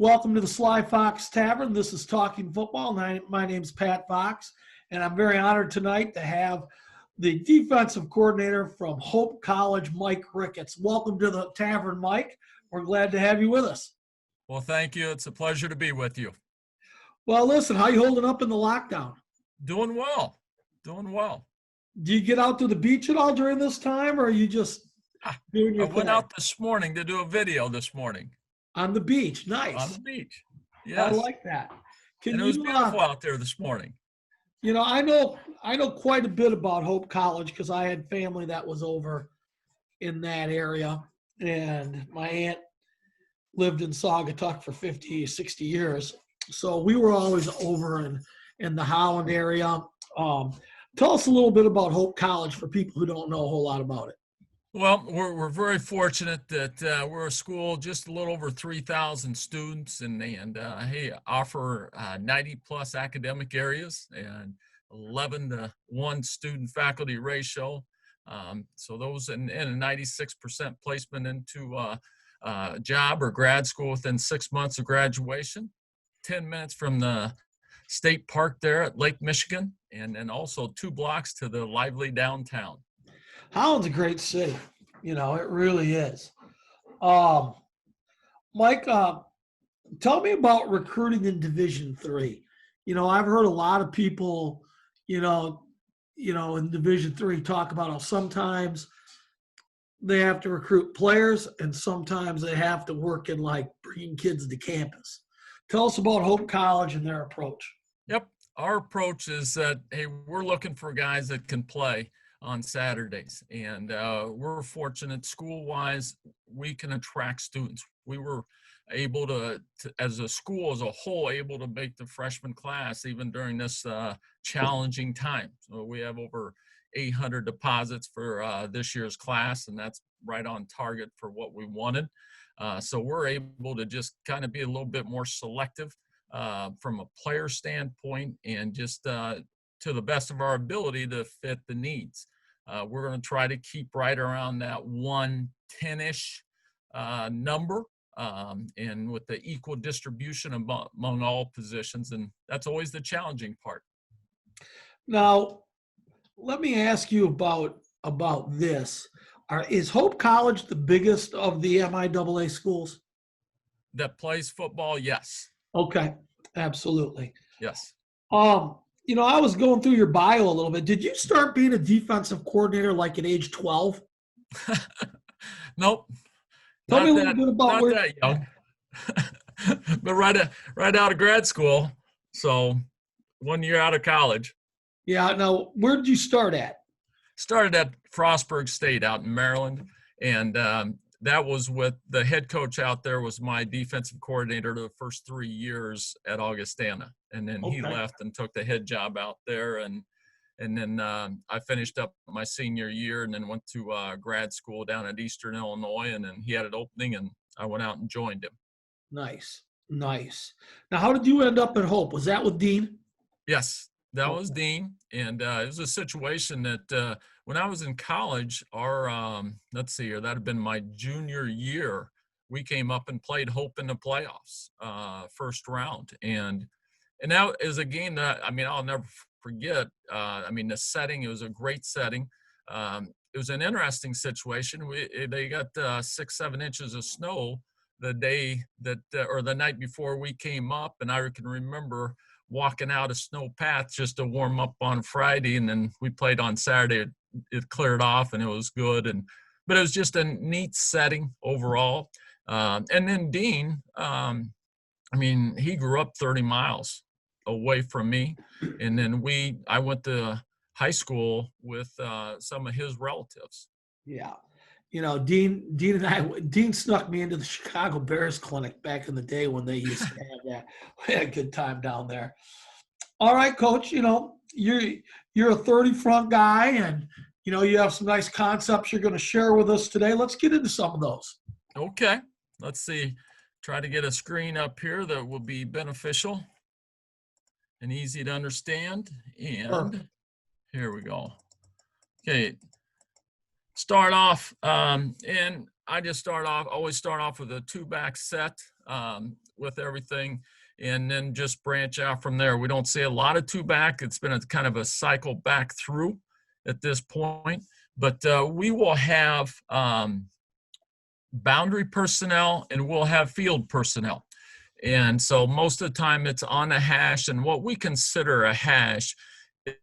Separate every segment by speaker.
Speaker 1: Welcome to the Sly Fox Tavern. This is Talking Football. My name's Pat Fox, and I'm very honored tonight to have the defensive coordinator from Hope College, Mike Ricketts. Welcome to the Tavern, Mike. We're glad to have you with us.
Speaker 2: Well, thank you. It's a pleasure to be with you.
Speaker 1: Well, listen, how you holding up in the lockdown?
Speaker 2: Doing well. Doing well.
Speaker 1: Do you get out to the beach at all during this time, or are you just doing your
Speaker 2: I went
Speaker 1: thing?
Speaker 2: out this morning to do a video this morning.
Speaker 1: On the beach. Nice.
Speaker 2: On the beach. Yes.
Speaker 1: I like that.
Speaker 2: And it was beautiful out there this morning.
Speaker 1: You know, I know quite a bit about Hope College because I had family that was over in that area, and my aunt lived in Saugatuck for 50, 60 years. So we were always over in the Holland area. Tell us a little bit about Hope College for people who don't know a whole lot about it.
Speaker 2: Well, we're very fortunate that we're a school just a little over 3,000 students and offer 90 plus academic areas and 11-to-1 student faculty ratio. So those and a 96% placement into a job or grad school within 6 months of graduation. 10 minutes from the state park there at Lake Michigan, and then also 2 blocks to the lively downtown.
Speaker 1: Holland's a great city. You know, it really is. Mike, tell me about recruiting in Division III. You know, I've heard a lot of people, in Division III talk about how sometimes they have to recruit players and sometimes they have to work in like bringing kids to campus. Tell us about Hope College and their approach.
Speaker 2: Yep. Our approach is that, hey, we're looking for guys that can play on Saturdays. And we're fortunate school-wise, we can attract students. We were able to, as a school as a whole, able to make the freshman class even during this challenging time. So we have over 800 deposits for this year's class, and that's right on target for what we wanted. So we're able to just kind of be a little bit more selective from a player standpoint and just to the best of our ability to fit the needs. We're going to try to keep right around that 110-ish number and with the equal distribution among all positions. And that's always the challenging part.
Speaker 1: Now, let me ask you about this. Is Hope College the biggest of the MIAA schools?
Speaker 2: That plays football, yes.
Speaker 1: Okay, absolutely.
Speaker 2: Yes.
Speaker 1: I was going through your bio a little bit. Did you start being a defensive coordinator like at age 12?
Speaker 2: Nope.
Speaker 1: Tell me a little bit about where
Speaker 2: that young. But right out of grad school. So 1 year out of college.
Speaker 1: Yeah. Now, where did you start at?
Speaker 2: Started at Frostburg State out in Maryland, and that was with the head coach out there was my defensive coordinator the first 3 years at Augustana, and then he left and took the head job out there, and then I finished up my senior year and then went to grad school down at Eastern Illinois, and then he had an opening, and I went out and joined him.
Speaker 1: Nice. Now, how did you end up at Hope? Was that with Dean?
Speaker 2: Yes, that was Dean, and it was a situation that when I was in college, our let's see here, that had been my junior year. We came up and played Hope in the playoffs, first round, and that is a game that I'll never forget. The setting, it was a great setting. It was an interesting situation. They got 6-7 inches of snow the day that or the night before we came up, and I can remember walking out a snow path just to warm up on Friday, and then we played on Saturday. It cleared off and it was good, but it was just a neat setting overall. And then Dean, he grew up 30 miles away from me, and then I went to high school with some of his relatives.
Speaker 1: Yeah. Dean snuck me into the Chicago Bears clinic back in the day when they used to have that. We had a good time down there. All right, Coach, you're a 30 front guy, and you have some nice concepts you're going to share with us today. Let's get into some of those.
Speaker 2: Okay. Let's see. Try to get a screen up here that will be beneficial and easy to understand. And Here we go. Okay. Start off, and I just always start off with a 2-back set with everything, and then just branch out from there. We don't see a lot of 2-back. It's been a kind of a cycle back through at this point, but we will have boundary personnel and we'll have field personnel. And so most of the time it's on a hash, and what we consider a hash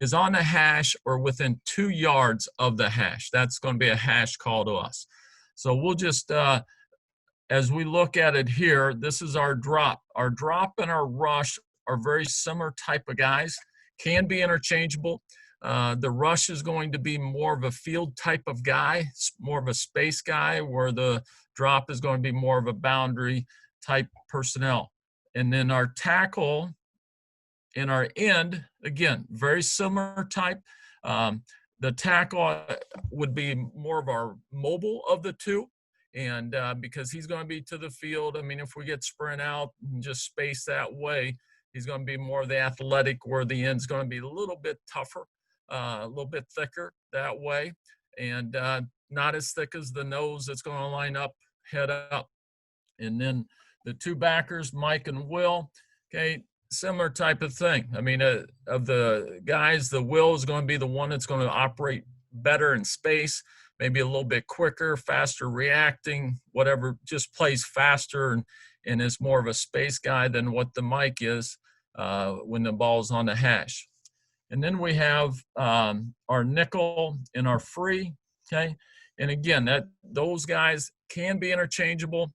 Speaker 2: is on a hash or within 2 yards of the hash. That's going to be a hash call to us. So we'll just, as we look at it here, this is our drop. Our drop and our rush are very similar type of guys, can be interchangeable. The rush is going to be more of a field type of guy, more of a space guy, where the drop is going to be more of a boundary type personnel. And then our tackle and our end, again, very similar type. The tackle would be more of our mobile of the two. And because he's going to be to the field, I mean, if we get sprint out and just space that way, he's going to be more of the athletic, where the end's going to be a little bit tougher, a little bit thicker that way, and not as thick as the nose that's going to line up, head up. And then the 2 backers, Mike and Will, okay, similar type of thing. I mean, of the guys, the Will is going to be the one that's going to operate better in space, maybe a little bit quicker, faster reacting, whatever, just plays faster and is more of a space guy than what the Mike is when the ball's on the hash. And then we have our nickel and our free, okay? And again, those guys can be interchangeable.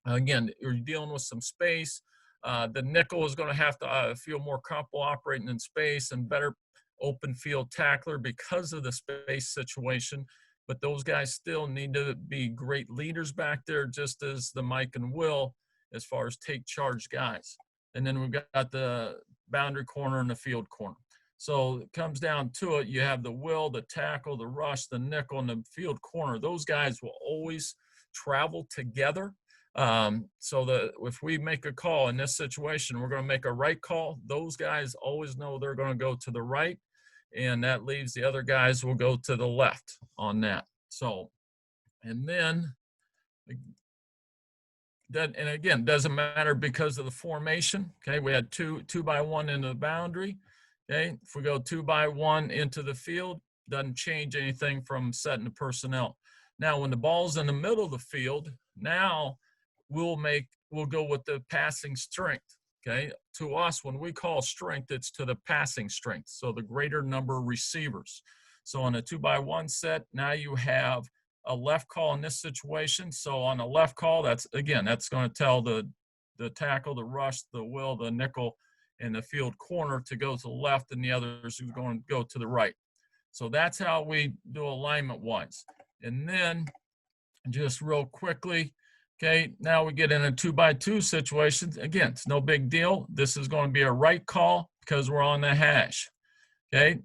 Speaker 2: Again, you're dealing with some space. The nickel is going to have to feel more comfortable operating in space and better open field tackler because of the space situation. But those guys still need to be great leaders back there, just as the Mike and Will, as far as take charge guys. And then we've got the boundary corner and the field corner. So it comes down to it. You have the Will, the tackle, the rush, the nickel, and the field corner. Those guys will always travel together. So that if we make a call in this situation, we're going to make a right call. Those guys always know they're going to go to the right, and that leaves the other guys will go to the left on that. So, and then that, and again, doesn't matter because of the formation. Okay, we had two by one into the boundary. Okay, if we go 2 by 1 into the field, doesn't change anything from setting the personnel. Now, when the ball's in the middle of the field, now we'll go with the passing strength. Okay, to us, when we call strength, it's to the passing strength, so the greater number of receivers. So on a 2 by 1 set, now you have a left call in this situation. So on a left call, that's going to tell the tackle, the rush, the Will, the nickel, and the field corner to go to the left, and the others are going to go to the right. So that's how we do alignment wise. And then just real quickly, okay, now we get in a 2 by 2 situation. Again, it's no big deal. This is going to be a right call because we're on the hash. Okay,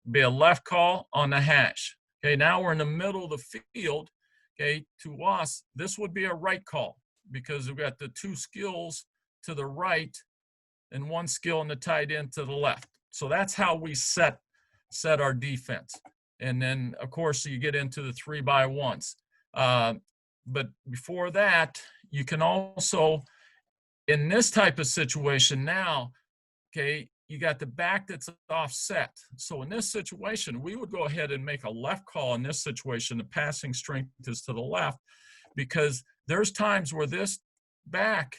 Speaker 2: be a left call on the hash. Okay, now we're in the middle of the field. Okay, to us, this would be a right call because we've got the 2 skills to the right and 1 skill in the tight end to the left. So that's how we set our defense. And then, of course, you get into the 3 by 1s. But before that, you can also, in this type of situation now, okay, you got the back that's offset. So in this situation, we would go ahead and make a left call in this situation. The passing strength is to the left because there's times where this back,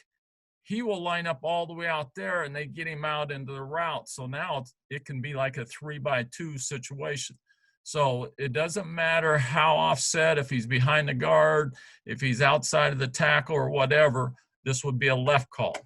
Speaker 2: he will line up all the way out there and they get him out into the route. So now it can be like a 3 by 2 situation. So it doesn't matter how offset, if he's behind the guard, if he's outside of the tackle or whatever, this would be a left call.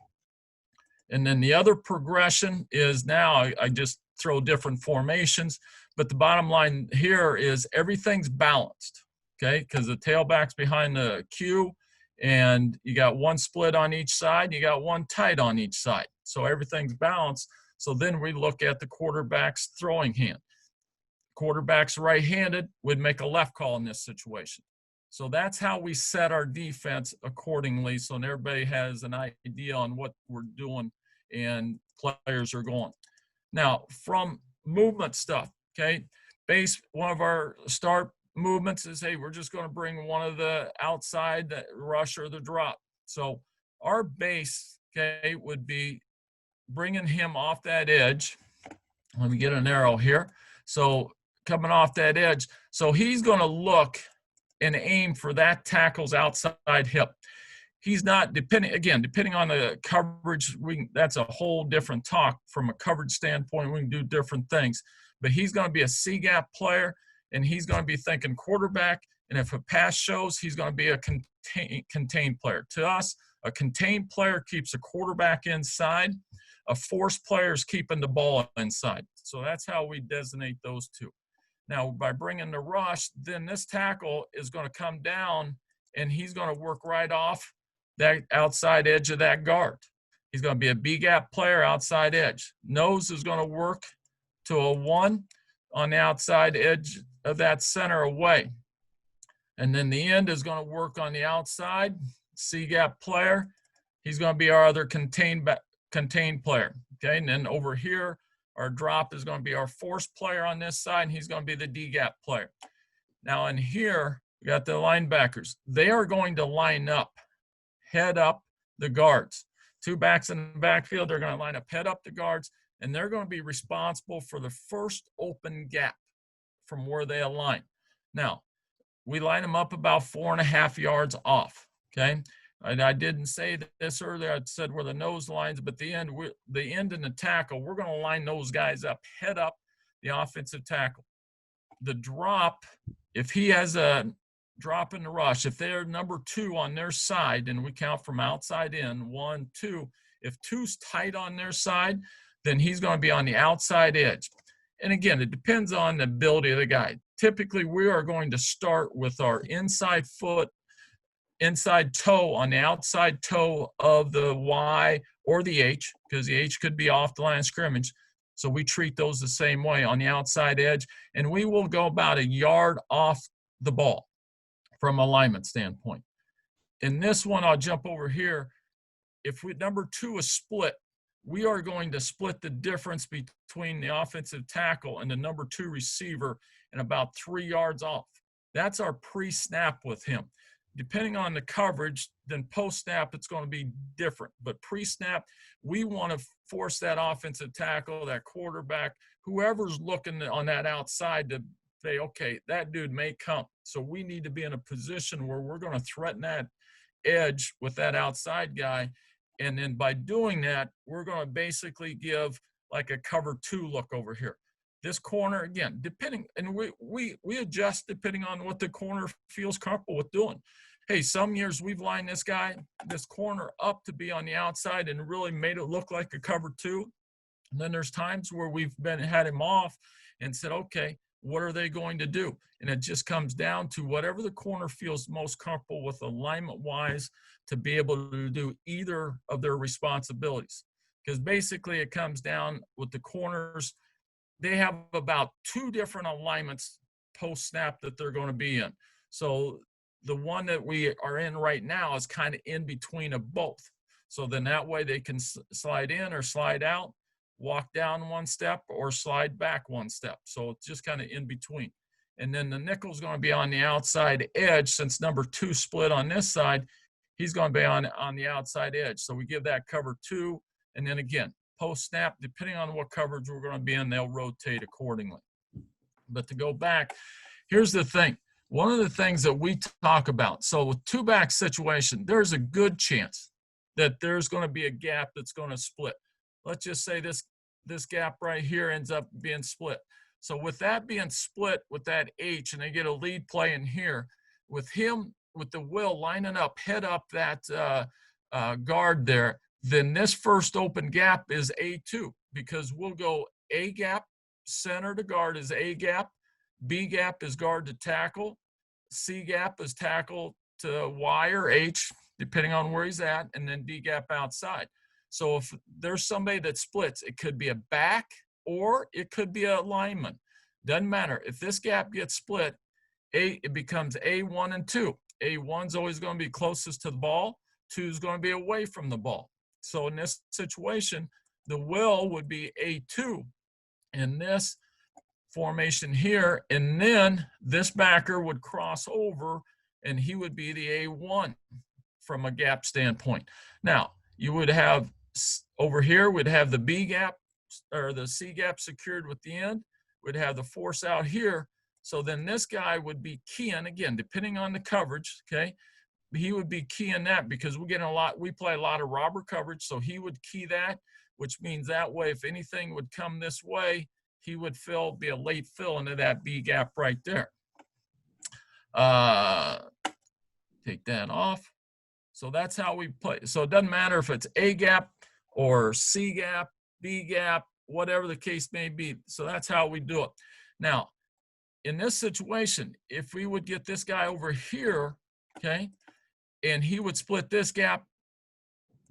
Speaker 2: And then the other progression is now I just throw different formations, but the bottom line here is everything's balanced, okay? Because the tailback's behind the Q, and you got 1 split on each side, you got 1 tight on each side. So everything's balanced. So then we look at the quarterback's throwing hand. Quarterback's right-handed, would make a left call in this situation. So that's how we set our defense accordingly, so everybody has an idea on what we're doing and players are going. Now, from movement stuff, okay, one of our start movements is, hey, we're just going to bring one of the outside, the rush or the drop. So our base, okay, would be bringing him off that edge. Let me get an arrow here. So coming off that edge. So he's going to look and aim for that tackle's outside hip. He's not depending on the coverage. That's a whole different talk from a coverage standpoint. We can do different things, but he's going to be a C gap player, and he's going to be thinking quarterback. And if a pass shows, he's going to be a contained player. To us, a contained player keeps a quarterback inside. A force player is keeping the ball inside. So that's how we designate those two. Now, by bringing the rush, then this tackle is going to come down, and he's going to work right off that outside edge of that guard. He's going to be a B-gap player, outside edge. Nose is going to work to a 1 on the outside edge of that center away. And then the end is going to work on the outside, C-gap player. He's going to be our other contained player, okay? And then over here, our drop is going to be our force player on this side, and he's going to be the D-gap player. Now in here, we got the linebackers. They are going to line up, head up the guards. 2 backs in the backfield, they're going to line up, head up the guards, and they're going to be responsible for the first open gap from where they align. Now, we line them up about 4.5 yards off, okay? And I didn't say this earlier. I said where the nose lines, but the end and the tackle, we're going to line those guys up, head up the offensive tackle. The drop, if he has a drop in the rush, if they're number 2 on their side, and we count from outside in, 1, 2, if 2's tight on their side, then he's going to be on the outside edge. And again, it depends on the ability of the guy. Typically, we are going to start with our inside foot, inside toe on the outside toe of the Y or the H, because the H could be off the line of scrimmage. So we treat those the same way on the outside edge, and we will go about 1 yard off the ball from alignment standpoint. In this one, I'll jump over here. If number 2 is split, we are going to split the difference between the offensive tackle and the number 2 receiver and about 3 yards off. That's our pre-snap with him. Depending on the coverage, then post-snap, it's going to be different. But pre-snap, we want to force that offensive tackle, that quarterback, whoever's looking on that outside to say, okay, that dude may come. So we need to be in a position where we're going to threaten that edge with that outside guy. And then by doing that, we're going to basically give like a cover 2 look over here. This corner, again, depending, and we adjust depending on what the corner feels comfortable with doing. Hey, some years we've lined this corner up to be on the outside and really made it look like a cover 2. And then there's times where we've had him off and said, okay, what are they going to do? And it just comes down to whatever the corner feels most comfortable with alignment-wise to be able to do either of their responsibilities. Because basically it comes down with the corners. They have about 2 different alignments post-snap that they're going to be in. So the one that we are in right now is kind of in between of both. So then that way they can slide in or slide out, walk down 1 step, or slide back 1 step. So it's just kind of in between. And then the nickel's going to be on the outside edge. Since number 2 split on this side, he's going to be on the outside edge. So we give that cover 2. And then again, post-snap, depending on what coverage we're going to be in, they'll rotate accordingly. But to go back, here's the thing. One of the things that we talk about, so with 2-back situation, there's a good chance that there's going to be a gap that's going to split. Let's just say this gap right here ends up being split. So with that being split with that H, and they get a lead play in here, with him, with the Will lining up, head up that guard there, then this first open gap is A2, because we'll go A gap, center to guard is A gap, B gap is guard to tackle, C gap is tackle to Y or H, depending on where he's at, and then D gap outside. So if there's somebody that splits, it could be a back or it could be a lineman. Doesn't matter. If this gap gets split, it becomes A1 and 2. A1's always going to be closest to the ball. 2 is going to be away from the ball. So in this situation, the Will would be A2. In this, formation here, and then this backer would cross over and he would be the A1 from a gap standpoint. Now, you would have over here, we'd have the B gap or the C gap secured with the end. We'd have the force out here. So then this guy would be keying, again, depending on the coverage, okay? He would be keying that because we play a lot of robber coverage. So he would key that, which means that way, if anything would come this way, he would be a late fill into that B gap right there. Take that off. So that's how we play. So it doesn't matter if it's A gap or C gap, B gap, whatever the case may be. So that's how we do it. Now, in this situation, if we would get this guy over here, okay, and he would split this gap,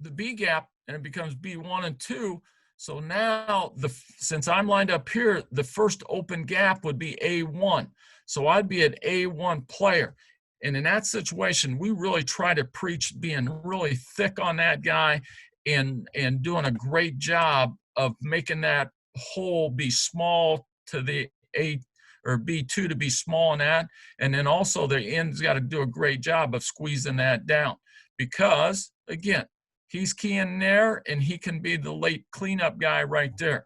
Speaker 2: the B gap, and it becomes B1 and 2. So now, since I'm lined up here, the first open gap would be A1. So I'd be an A1 player. And in that situation, we really try to preach being really thick on that guy and doing a great job of making that hole be small to the A or B2 to be small in that. And then also the end's got to do a great job of squeezing that down because, again, he's keying there and he can be the late cleanup guy right there.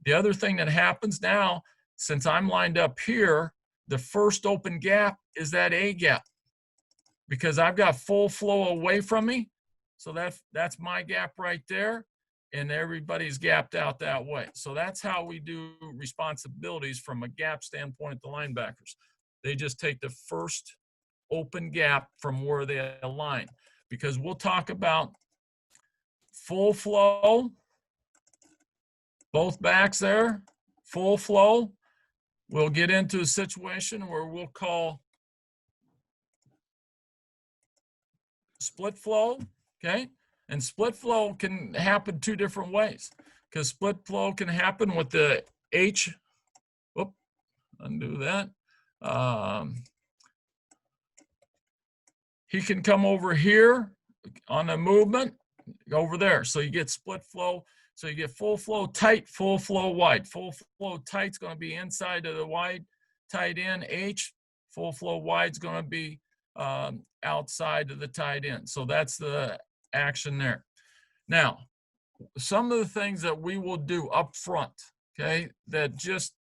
Speaker 2: The other thing that happens now, since I'm lined up here, the first open gap is that A gap because I've got full flow away from me. So that's my gap right there. And everybody's gapped out that way. So that's how we do responsibilities from a gap standpoint at the linebackers. They just take the first open gap from where they align because we'll talk about full flow, both backs there, full flow. We'll get into a situation where we'll call split flow, okay? And split flow can happen two different ways because split flow can happen with the H, undo that. He can come over here on the movement, over there. So you get split flow. So you get full flow tight, full flow wide. Full flow tight's going to be inside of the wide, tight end. H, full flow wide's going to be outside of the tight end. So that's the action there. Now, some of the things that we will do up front, okay, that just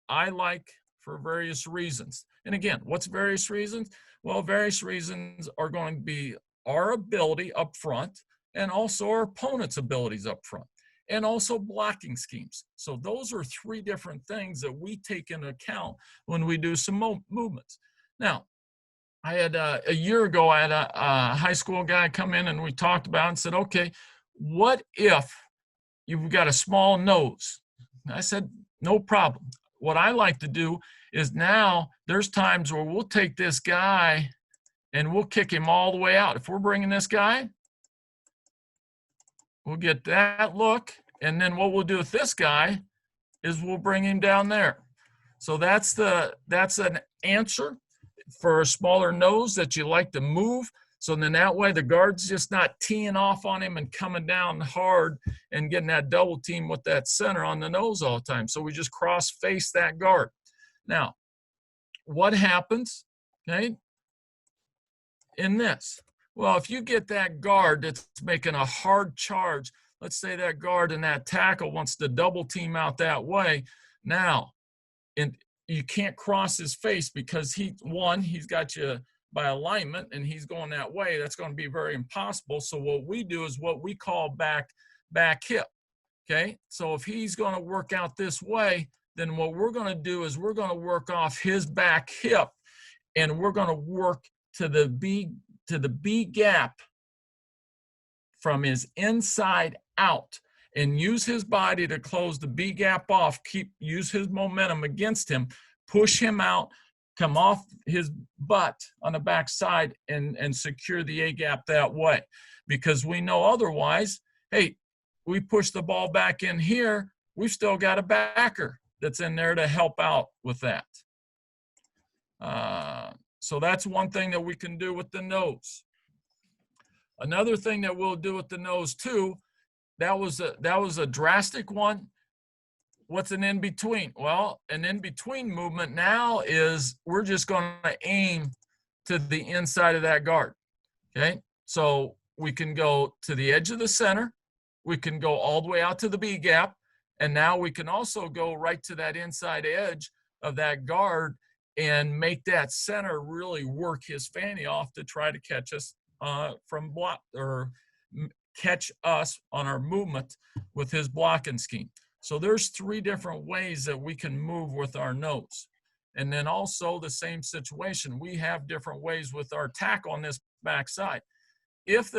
Speaker 2: I like for various reasons. And again, what's various reasons? Well, various reasons are going to be our ability up front and also our opponent's abilities up front and also blocking schemes. So those are three different things that we take into account when we do some movements. Now, I had a year ago, I had a high school guy come in and we talked about it and said, okay, what if you've got a small nose? And I said, no problem. What I like to do is now there's times where we'll take this guy and we'll kick him all the way out. If we're bringing this guy, we'll get that look. And then what we'll do with this guy is we'll bring him down there. So that's an answer for a smaller nose that you like to move. So then that way the guard's just not teeing off on him and coming down hard and getting that double team with that center on the nose all the time. So we just cross face that guard. Now, what happens, okay, in this? Well, if you get that guard that's making a hard charge, let's say that guard and that tackle wants to double team out that way. Now, you can't cross his face because he's got you by alignment and he's going that way. That's going to be very impossible. So what we do is what we call back hip. Okay. So if he's going to work out this way, then what we're going to do is we're going to work off his back hip and we're going to work to the B gap from his inside out and use his body to close the B gap off, use his momentum against him, push him out, come off his butt on the back side and secure the A gap that way. Because we know otherwise, hey, we push the ball back in here, we've still got a backer that's in there to help out with that. So that's one thing that we can do with the nose. Another thing that we'll do with the nose too, that was a drastic one. what's an in-between? Well, an in-between movement now is we're just going to aim to the inside of that guard, okay? So we can go to the edge of the center. We can go all the way out to the B gap. And now we can also go right to that inside edge of that guard and make that center really work his fanny off to try to catch us from block, or catch us on our movement with his blocking scheme. So there's 3 different ways that we can move with our nose. And then also the same situation, we have different ways with our tackle on this backside. If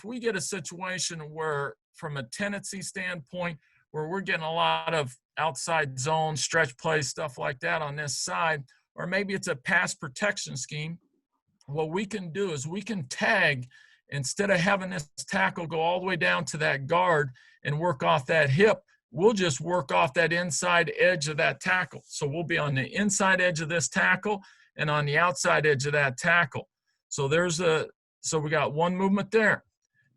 Speaker 2: we get a situation where, from a tendency standpoint, where we're getting a lot of outside zone, stretch play, stuff like that on this side, or maybe it's a pass protection scheme, what we can do is we can tag, instead of having this tackle go all the way down to that guard and work off that hip, we'll just work off that inside edge of that tackle. So we'll be on the inside edge of this tackle and on the outside edge of that tackle. So so we got one movement there.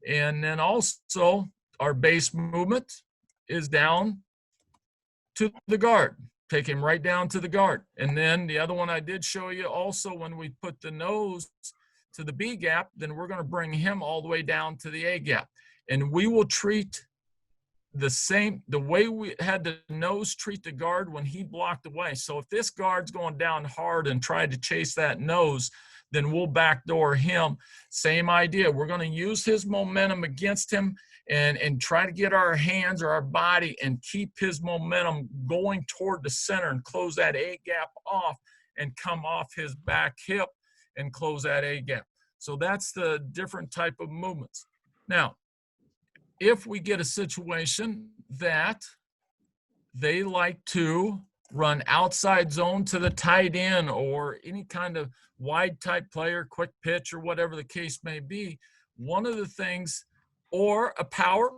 Speaker 2: And then also our base movement is down to the guard. Take him right down to the guard. And then the other one I did show you also, when we put the nose to the B gap, then we're going to bring him all the way down to the A gap. And we will treat the way we had the nose treat the guard when he blocked away. So if this guard's going down hard and tried to chase that nose, then we'll backdoor him. Same idea. We're going to use his momentum against him and try to get our hands or our body and keep his momentum going toward the center and close that A gap off and come off his back hip and close that A gap. So that's the different type of movements. Now, if we get a situation that they like to run outside zone to the tight end or any kind of wide type player, quick pitch, or whatever the case may be, one of the things, or a power,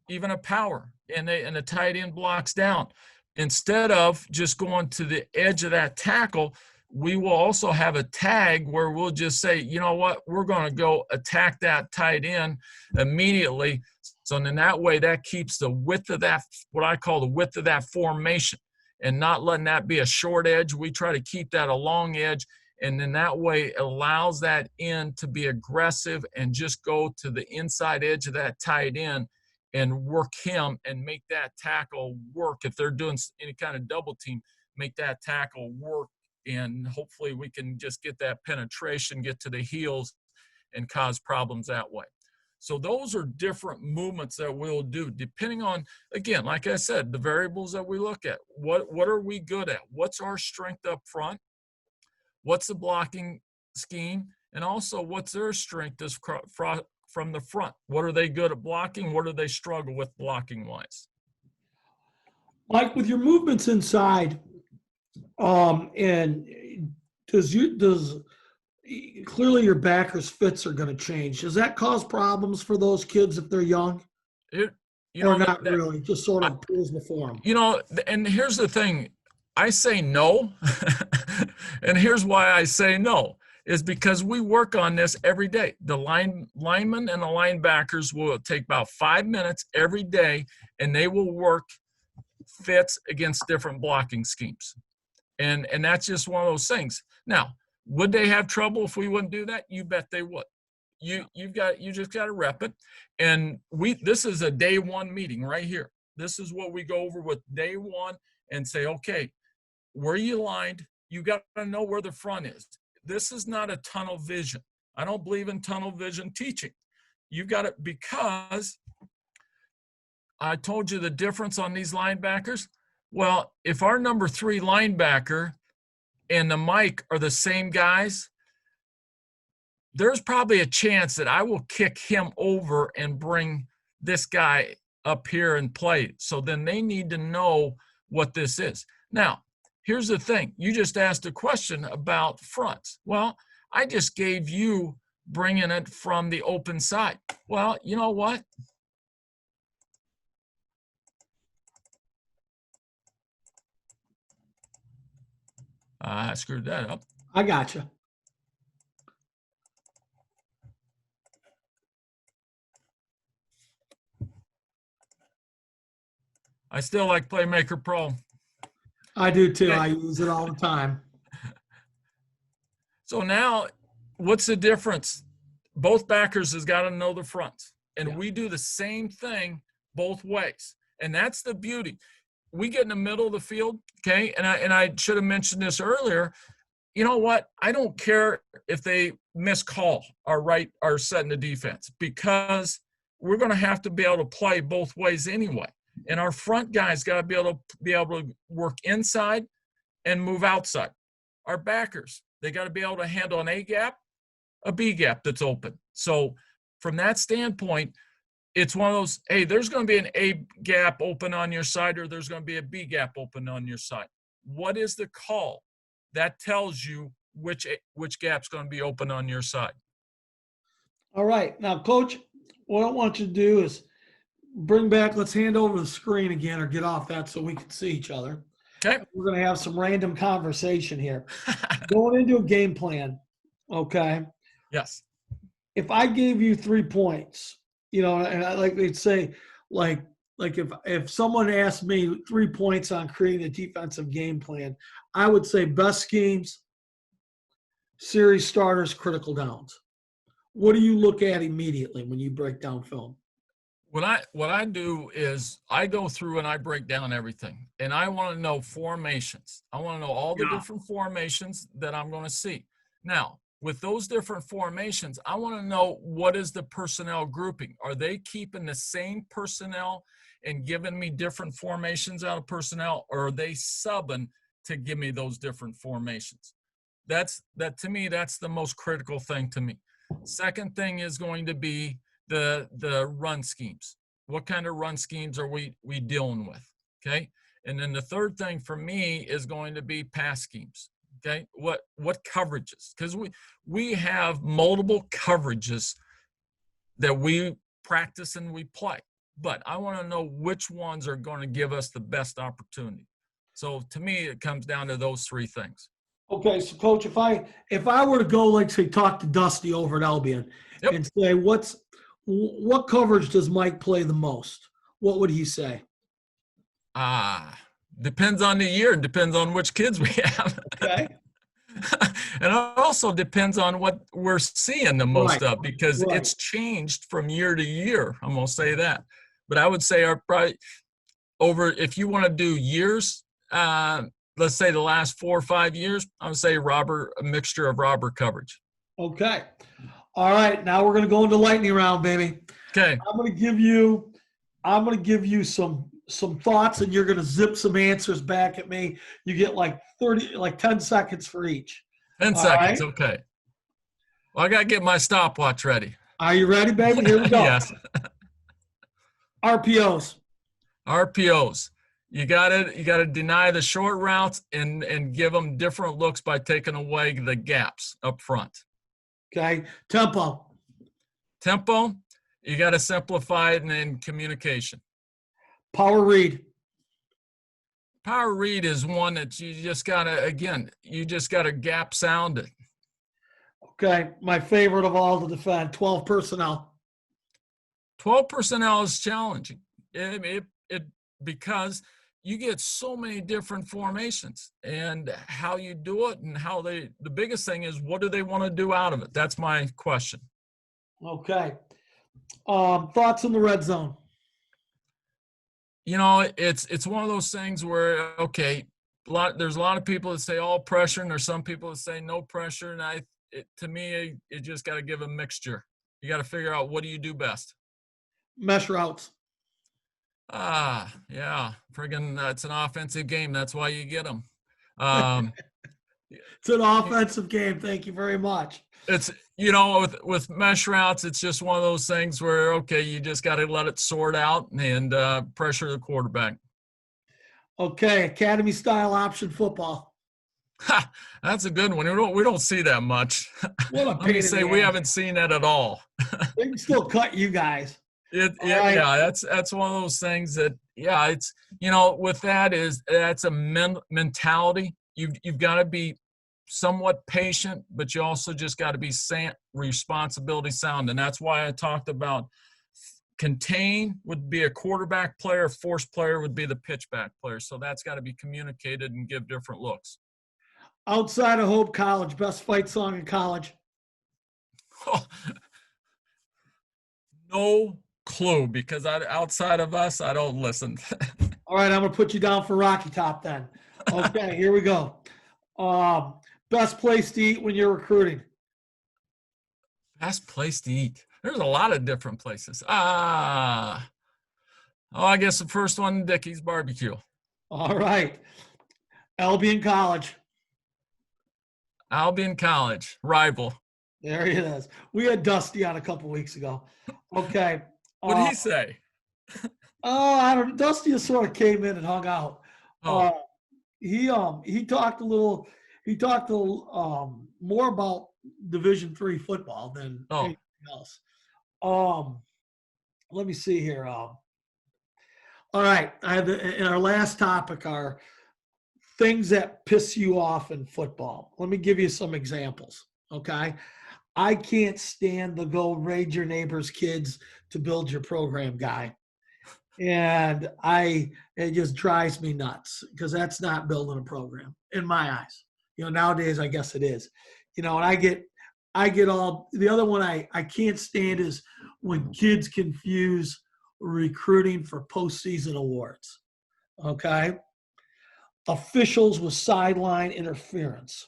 Speaker 2: even a power, and the tight end blocks down. Instead of just going to the edge of that tackle, we will also have a tag where we'll just say, you know what, we're going to go attack that tight end immediately. So in that way, that keeps the width of that, what I call the width of that formation, and not letting that be a short edge. We try to keep that a long edge, and in that way it allows that end to be aggressive and just go to the inside edge of that tight end and work him and make that tackle work. If they're doing any kind of double team, make that tackle work, and hopefully we can just get that penetration, get to the heels, and cause problems that way. So those are different movements that we'll do depending on, again, like I said, the variables that we look at. What are we good at? What's our strength up front? What's the blocking scheme? And also, what's their strength from the front? What are they good at blocking? What do they struggle with blocking-wise?
Speaker 1: Like with your movements inside, and does clearly your backers' fits are going to change. Does that cause problems for those kids if they're young? Or not really, just sort of pulls the form?
Speaker 2: And here's the thing. I say no. And here's why I say no, is because we work on this every day. The linemen and the linebackers will take about 5 minutes every day, and they will work fits against different blocking schemes. And that's just one of those things. Now, would they have trouble if we wouldn't do that? You bet they would. You just got to rep it. And this is a day one meeting right here. This is what we go over with day one and say, okay, where you lined, you got to know where the front is. This is not a tunnel vision. I don't believe in tunnel vision teaching. You've got it, because I told you the difference on these linebackers. Well, if our number 3 linebacker and the Mike are the same guys, there's probably a chance that I will kick him over and bring this guy up here and play. So then they need to know what this is. Now, here's the thing. You just asked a question about fronts. Well, I just gave you bringing it from the open side. Well, you know what? I screwed that up.
Speaker 1: I gotcha.
Speaker 2: I still like Playmaker Pro.
Speaker 1: I do too.
Speaker 2: Okay.
Speaker 1: I use it all the time.
Speaker 2: So now, what's the difference? Both backers has got to know the fronts, and we do the same thing both ways, and that's the beauty. We get in the middle of the field, okay? And I should have mentioned this earlier. You know what? I don't care if they miscall our set in the defense, because we're going to have to be able to play both ways anyway. And our front guys got to be able to work inside and move outside. Our backers, they got to be able to handle an A gap, a B gap that's open. So from that standpoint, it's one of those, hey, there's going to be an A gap open on your side, or there's going to be a B gap open on your side. What is the call? That tells you which gap's going to be open on your side.
Speaker 1: All right. Now, Coach, what I want you to do is let's hand over the screen again, or get off that so we can see each other.
Speaker 2: Okay.
Speaker 1: We're going to have some random conversation here. Going into a game plan, okay?
Speaker 2: Yes.
Speaker 1: If I gave you 3 points, and I like they'd say, like if someone asked me 3 points on creating a defensive game plan, I would say best schemes, series starters, critical downs. What do you look at immediately when you break down film?
Speaker 2: What I do is I go through and I break down everything, and I want to know formations. I want to know all the different formations that I'm going to see. Now, with those different formations, I want to know, what is the personnel grouping? Are they keeping the same personnel and giving me different formations out of personnel, or are they subbing to give me those different formations? That to me, that's the most critical thing to me. Second thing is going to be the run schemes. What kind of run schemes are we dealing with? Okay. And then the third thing for me is going to be pass schemes. Okay. What coverages? Because we have multiple coverages that we practice and we play, but I want to know which ones are going to give us the best opportunity. So to me, it comes down to those three things.
Speaker 1: Okay, so Coach, if I were to go, like, say, talk to Dusty over at Albion and say, what coverage does Mike play the most? What would he say?
Speaker 2: Depends on the year. Depends on which kids we have.
Speaker 1: Okay.
Speaker 2: And it also depends on what we're seeing the most of, because it's changed from year to year. I'm going to say that. But I would say if you want to do years, let's say the last 4 or 5 years, I would say a mixture of robber coverage.
Speaker 1: Okay. All right. Now we're going to go into lightning round, baby.
Speaker 2: Okay.
Speaker 1: I'm going to give you some thoughts, and you're going to zip some answers back at me. You get like 10 seconds for each.
Speaker 2: 10 seconds. Right? Okay. Well, I got to get my stopwatch ready.
Speaker 1: Are you ready, baby? Here we go.
Speaker 2: Yes.
Speaker 1: RPOs.
Speaker 2: You gotta deny the short routes and give them different looks by taking away the gaps up front.
Speaker 1: Okay. Tempo.
Speaker 2: You got to simplify it, and then communication.
Speaker 1: Power read.
Speaker 2: Power read is one that you just gotta gap sound it.
Speaker 1: Okay. My favorite of all to defend, 12 personnel.
Speaker 2: 12 personnel is challenging. Because you get so many different formations, and how you do it, and the biggest thing is, what do they want to do out of it? That's my question.
Speaker 1: Okay. Thoughts in the red zone?
Speaker 2: It's one of those things where, there's a lot of people that say all pressure, and there's some people that say no pressure. And to me, you just got to give a mixture. You got to figure out, what do you do best?
Speaker 1: Mesh routes.
Speaker 2: Yeah. Friggin', it's an offensive game. That's why you get them.
Speaker 1: It's an offensive game. Thank you very much.
Speaker 2: It's, with mesh routes, it's just one of those things where, you just got to let it sort out and pressure the quarterback.
Speaker 1: Okay. Academy style option football.
Speaker 2: That's a good one. We don't see that much.
Speaker 1: What a
Speaker 2: Let me say, we haven't seen that at all.
Speaker 1: They can still cut you guys.
Speaker 2: Yeah, that's one of those things that, it's, with that's a mentality. You've got to be somewhat patient, but you also just got to be responsibility sound. And that's why I talked about contain would be a quarterback player, force player would be the pitchback player. So that's got to be communicated and give different looks.
Speaker 1: Outside of Hope College, best fight song in college?
Speaker 2: No clue, because outside of us, I don't listen.
Speaker 1: All right, I'm going to put you down for Rocky Top then. Okay, here we go. Best place to eat when you're recruiting?
Speaker 2: Best place to eat. There's a lot of different places. I guess the first one, Dickey's Barbecue.
Speaker 1: All right. Albion College.
Speaker 2: Albion College, rival.
Speaker 1: There it is. We had Dusty on a couple weeks ago. Okay.
Speaker 2: What did he say?
Speaker 1: I don't know. Dusty just sort of came in and hung out.
Speaker 2: Oh.
Speaker 1: He talked a little more about Division III football than anything else. Let me see here. All right. In our last topic are things that piss you off in football. Let me give you some examples. Okay. I can't stand the go raid your neighbor's kids to build your program guy. And it just drives me nuts because that's not building a program in my eyes. Nowadays, I guess it is. And I get all the other one I can't stand is when kids confuse recruiting for postseason awards. Okay. Officials with sideline interference.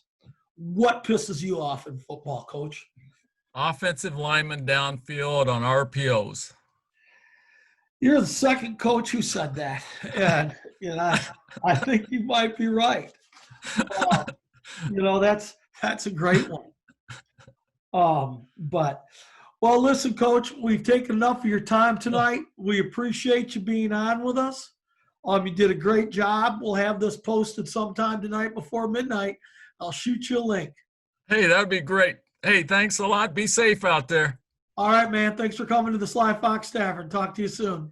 Speaker 1: What pisses you off in football, Coach?
Speaker 2: Offensive linemen downfield on RPOs.
Speaker 1: You're the second coach who said that. And, I think you might be right. That's a great one. Listen, Coach, we've taken enough of your time tonight. We appreciate you being on with us. You did a great job. We'll have this posted sometime tonight before midnight. I'll shoot you a link.
Speaker 2: Hey, that would be great. Hey, thanks a lot. Be safe out there.
Speaker 1: All right, man. Thanks for coming to the Sly Fox Tavern. Talk to you soon.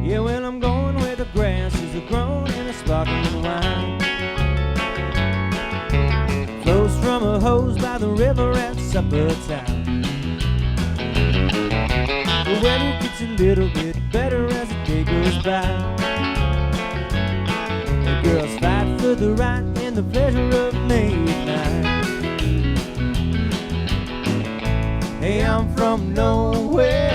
Speaker 3: Yeah, well, I'm going where the grass is grown and a sparkling wine flows from a hose by the river at supper time. The weather gets a little bit better as the day goes by. The girls fight for the right and the pleasure of midnight. Hey, I'm from nowhere.